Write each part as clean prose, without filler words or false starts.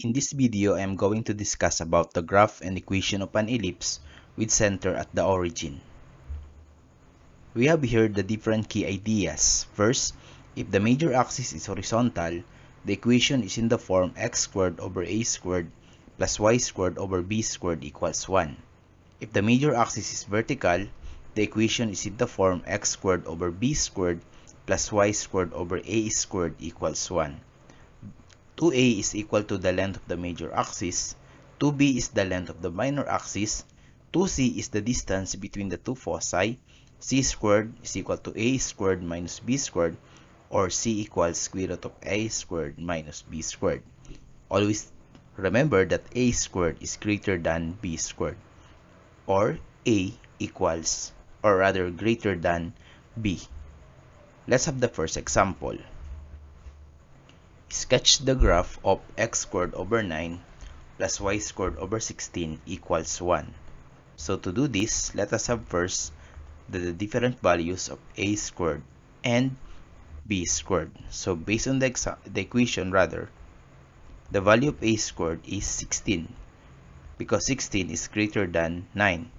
In this video, I am going to discuss about the graph and equation of an ellipse with center at the origin. We have here the different key ideas. First, if the major axis is horizontal, the equation is in the form x squared over a squared plus y squared over b squared equals 1. If the major axis is vertical, the equation is in the form x squared over b squared plus y squared over a squared equals 1. 2a is equal to the length of the major axis, 2b is the length of the minor axis, 2c is the distance between the two foci, c squared is equal to a squared minus b squared, or c equals square root of a squared minus b squared. Always remember that a squared is greater than b squared, or a equals, or rather greater than b. Let's have the first example. Sketch the graph of x squared over 9 plus y squared over 16 equals 1. So to do this, let us have first the different values of a squared and b squared. So based on the equation, the value of a squared is 16 because 16 is greater than 9,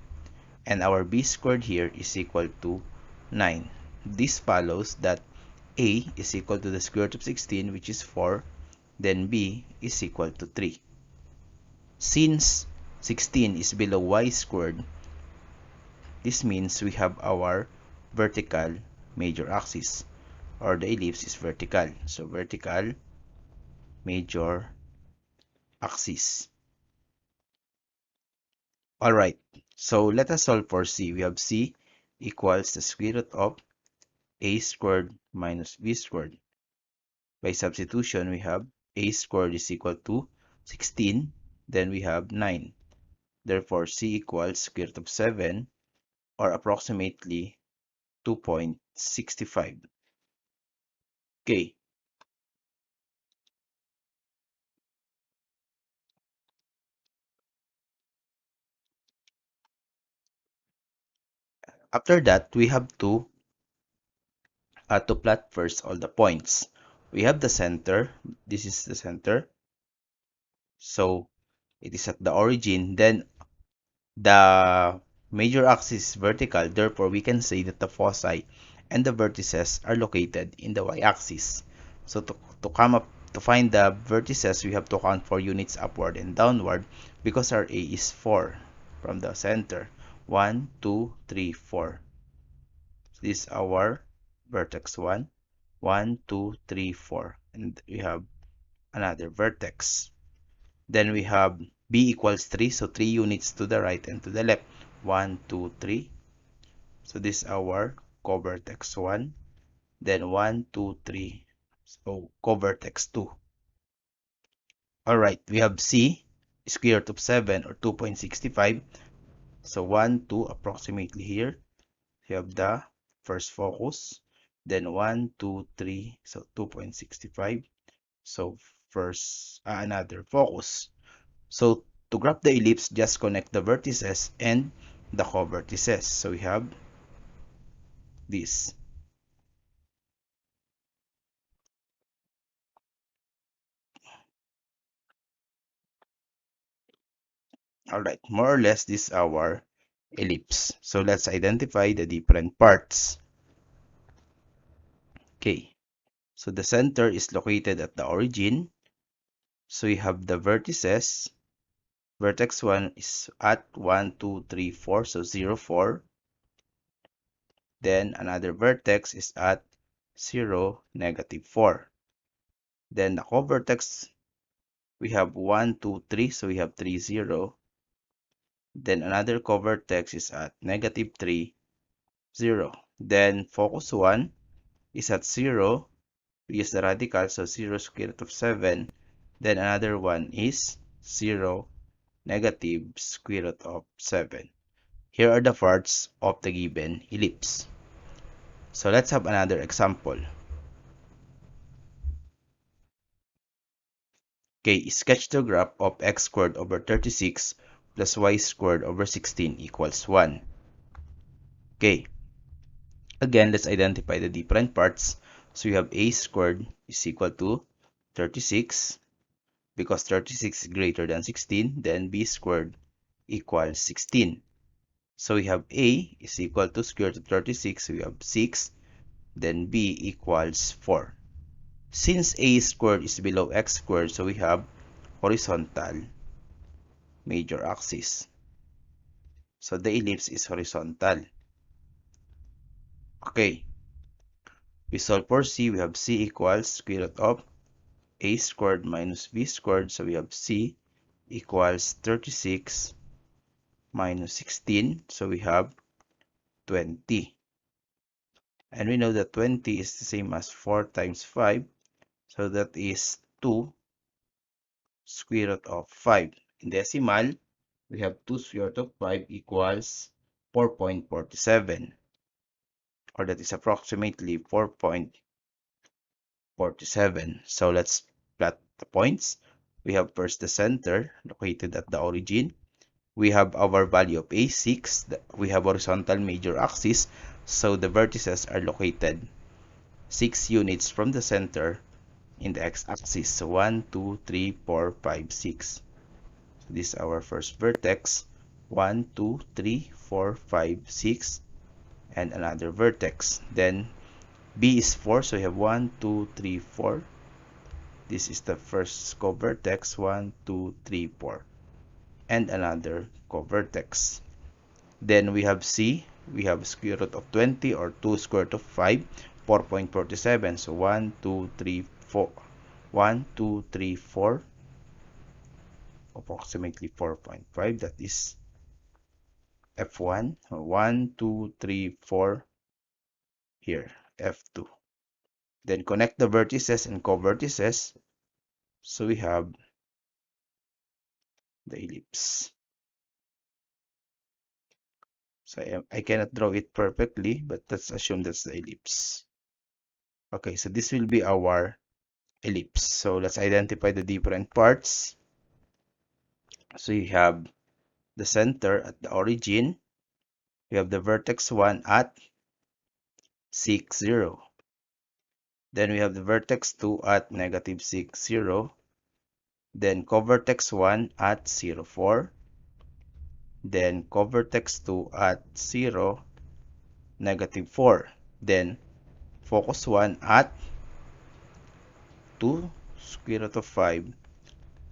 and our b squared here is equal to 9. This follows that a is equal to the square root of 16, which is 4, then b is equal to 3. Since 16 is below y squared, this means we have our vertical major axis, or the ellipse is vertical. So vertical major axis. Alright, so let us solve for c. We have c equals the square root of a squared minus b squared. By substitution, we have a squared is equal to 16, then we have 9. Therefore, c equals square root of 7, or approximately 2.65. Okay. After that, we have to plot first all the points. We have the center. This is the center. So it is at the origin. Then the major axis is vertical. Therefore, we can say that the foci and the vertices are located in the y-axis. So to find the vertices, we have to count 4 units upward and downward because our A is 4 from the center. 1, 2, 3, 4. This is our vertex 1. 1, 2, 3, 4. And we have another vertex. Then we have B equals 3. So 3 units to the right and to the left. 1, 2, 3. So this is our covertex 1. Then 1, 2, 3. So covertex 2. Alright, we have C, square root of 7 or 2.65. So 1, 2 approximately here. We have the first focus. Then 1, 2, 3. So 2.65. So first another focus. So to graph the ellipse, just connect the vertices and the covertices. So we have this. Alright, more or less this is our ellipse. So let's identify the different parts. Okay, so the center is located at the origin. So you have the vertices. Vertex 1 is at 1, 2, 3, 4, so 0, 4. Then another vertex is at 0, negative 4. Then the covertex, we have 1, 2, 3, so we have 3, 0. Then another covertex is at negative 3, 0. Then focus 1 is at 0. We use the radical, so 0 square root of 7. Then another one is 0, negative square root of 7. Here are the parts of the given ellipse. So let's have another example. Okay, sketch the graph of x squared over 36 plus y squared over 16 equals 1. Okay, again, let's identify the different parts. So we have a squared is equal to 36. Because 36 is greater than 16, then b squared equals 16. So we have a is equal to square root of 36, so we have 6, then b equals 4. Since a squared is below x squared, so we have horizontal major axis. So the ellipse is horizontal. Okay, we solve for c. We have c equals square root of a squared minus b squared. So we have c equals 36 minus 16. So we have 20. And we know that 20 is the same as 4 times 5. So that is 2 square root of 5. In decimal, we have 2 square root of 5 equals 4.47. Or that is approximately 4.47. So let's plot the points. We have first the center located at the origin. We have our value of A6. We have horizontal major axis. So the vertices are located 6 units from the center in the x-axis. So 1, 2, 3, 4, 5, 6. So this is our first vertex. 1, 2, 3, 4, 5, 6. And another vertex. Then B is 4, so we have 1, 2, 3, 4. This is the first co-vertex, 1, 2, 3, 4. And another co-vertex. Then we have C, we have square root of 20 or 2 square root of 5, 4.47. So 1, 2, 3, 4. 1, 2, 3, 4. Approximately 4.5. That is F1. 1, 2, 3, 4. Here, F2. Then connect the vertices and co-vertices. So we have the ellipse. So I cannot draw it perfectly, but let's assume that's the ellipse. Okay, so this will be our ellipse. So let's identify the different parts. So you have the center at the origin. We have the vertex 1 at 6, 0. Then we have the vertex 2 at negative 6, 0. Then covertex 1 at 0, 4. Then covertex 2 at 0, negative 4. Then focus 1 at 2 square root of 5,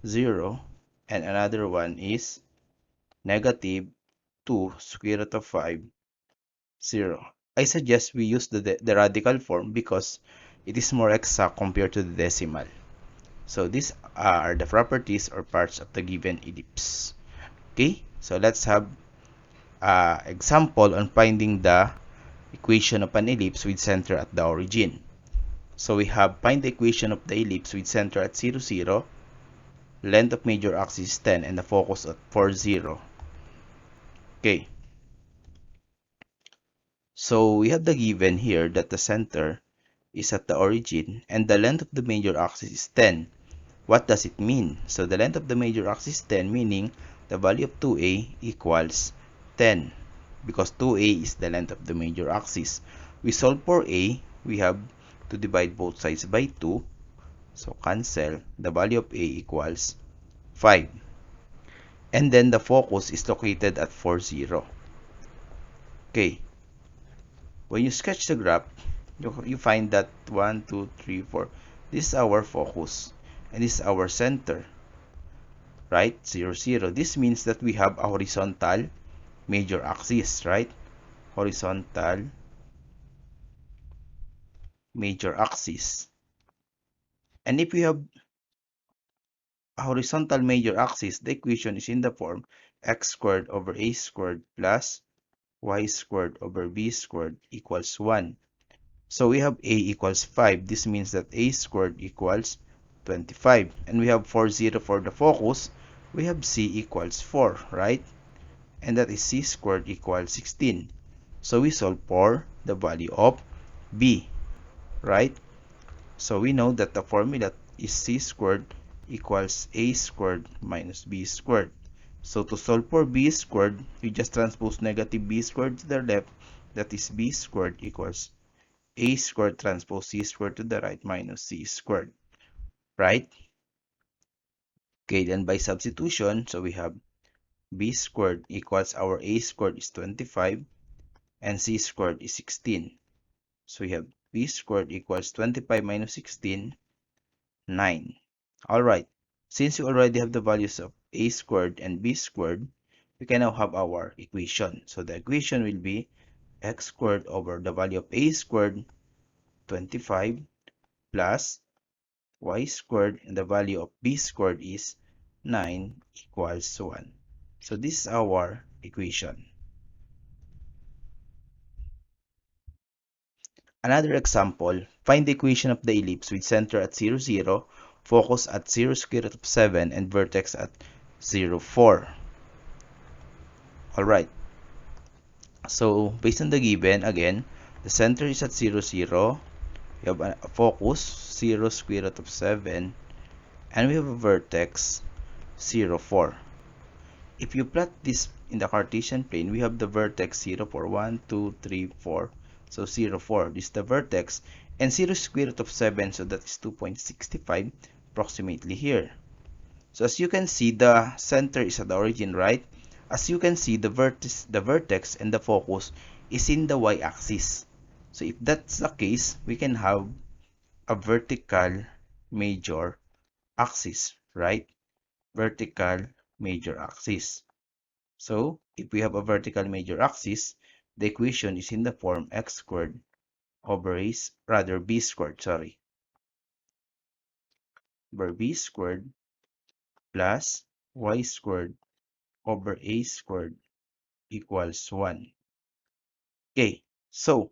0. And another one is negative 2 square root of 5, 0. I suggest we use the radical form because it is more exact compared to the decimal. So these are the properties or parts of the given ellipse. Okay, so let's have an example on finding the equation of an ellipse with center at the origin. So we have find the equation of the ellipse with center at 0, 0, length of major axis is 10, and the focus at 4, 0. Okay, so we have the given here that the center is at the origin and the length of the major axis is 10. What does it mean? So the length of the major axis is 10, meaning the value of 2a equals 10 because 2a is the length of the major axis. We solve for a, we have to divide both sides by 2. So cancel, the value of a equals 5. And then the focus is located at 4, 0. Okay, when you sketch the graph, you find that 1, 2, 3, 4. This is our focus and this is our center, right? 0, 0. This means that we have a horizontal major axis, right? Horizontal major axis. And if we have a horizontal major axis, the equation is in the form x squared over a squared plus y squared over b squared equals 1. So we have a equals 5. This means that a squared equals 25. And we have 4, 0 for the focus. We have c equals 4, right? And that is c squared equals 16. So we solve for the value of b, right? So we know that the formula is c squared equals a squared minus b squared. So to solve for b squared, you just transpose negative b squared to the left. That is b squared equals a squared transpose c squared to the right minus c squared, right? Okay, then by substitution, so we have b squared equals our a squared is 25 and c squared is 16. So we have b squared equals 25 minus 16, 9. Alright, since we already have the values of a squared and b squared, we can now have our equation. So the equation will be x squared over the value of a squared, 25, plus y squared, and the value of b squared is 9 equals 1. So this is our equation. Another example, find the equation of the ellipse with center at 0, 0, focus at 0 square root of 7, and vertex at 0, 4. Alright, so based on the given, again, the center is at 0, 0, we have a focus 0 square root of 7, and we have a vertex 0, 4. If you plot this in the Cartesian plane, we have the vertex 0, 4, 1, 2, 3, 4. So 0, 4, this is the vertex, and 0 square root of 7, so that is 2.65 approximately here. So as you can see, the center is at the origin, right? As you can see, the vertex and the focus is in the y-axis. So if that's the case, we can have a vertical major axis, right? Vertical major axis. So if we have a vertical major axis, the equation is in the form x squared over b squared, sorry, over b squared plus y squared over a squared equals 1. Okay, so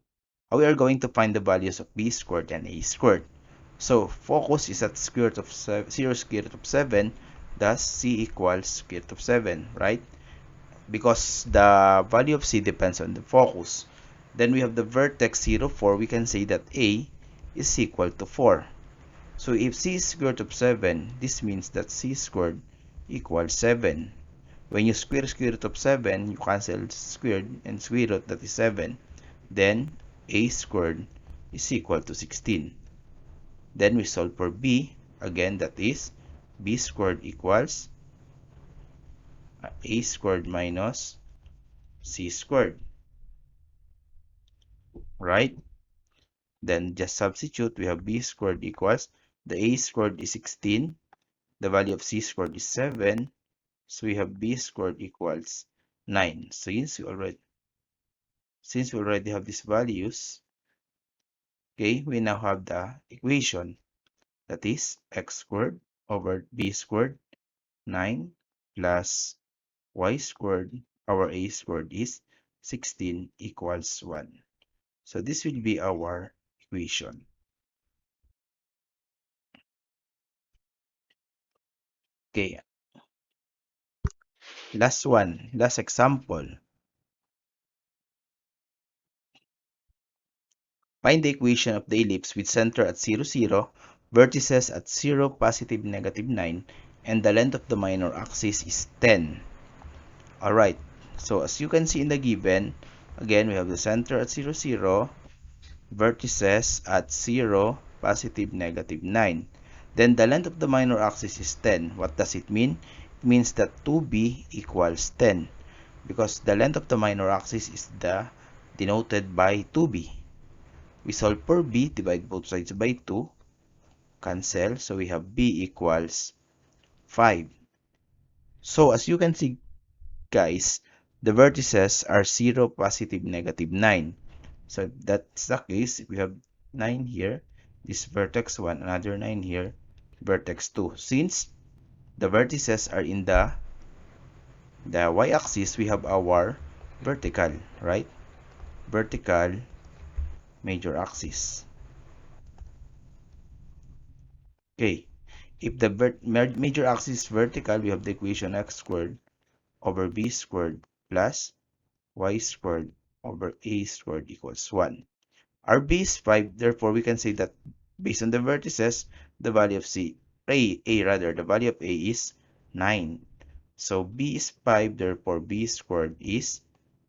we are going to find the values of b squared and a squared. So focus is at square root of 0 square root of 7, thus c equals square root of 7, right? Because the value of c depends on the focus. Then we have the vertex 0, 4, we can say that a is equal to 4. So if c is square root of 7, this means that c squared equals 7. When you square root of 7, you cancel squared and square root, that is 7. Then a squared is equal to 16. Then we solve for b. Again, that is b squared equals a squared minus c squared. Right? Then just substitute. We have b squared equals, the a squared is 16. The value of c squared is 7. So we have b squared equals 9. So since we already have these values, okay, we now have the equation, that is x squared over b squared 9 plus y squared over a squared is 16 equals 1. So this will be our equation. Okay, last example. Find the equation of the ellipse with center at 0, 0, vertices at 0, positive, negative 9, and the length of the minor axis is 10. Alright, so as you can see in the given, again, we have the center at 0, 0, vertices at 0, positive, negative 9. Then the length of the minor axis is 10. What does it mean? It means that 2b equals 10, because the length of the minor axis is denoted by 2b. We solve for b, divide both sides by 2, cancel, so we have b equals 5. So as you can see, guys, the vertices are 0, positive, negative 9. So if that's the case, we have 9 here, this vertex 1, another 9 here, vertex 2. Since the vertices are in the y-axis, we have our vertical, right? Vertical major axis. Okay, if the major axis is vertical, we have the equation x squared over b squared plus y squared over a squared equals 1. Our b is 5, therefore we can say that based on the vertices, the value of the value of a is 9. So b is 5, therefore b squared is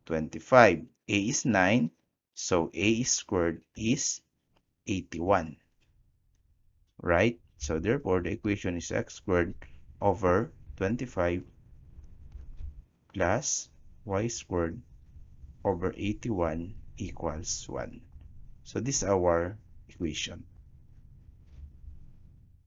25. A is 9, so a squared is 81. Right? So therefore the equation is x squared over 25 plus y squared over 81 equals 1. So this is our equation.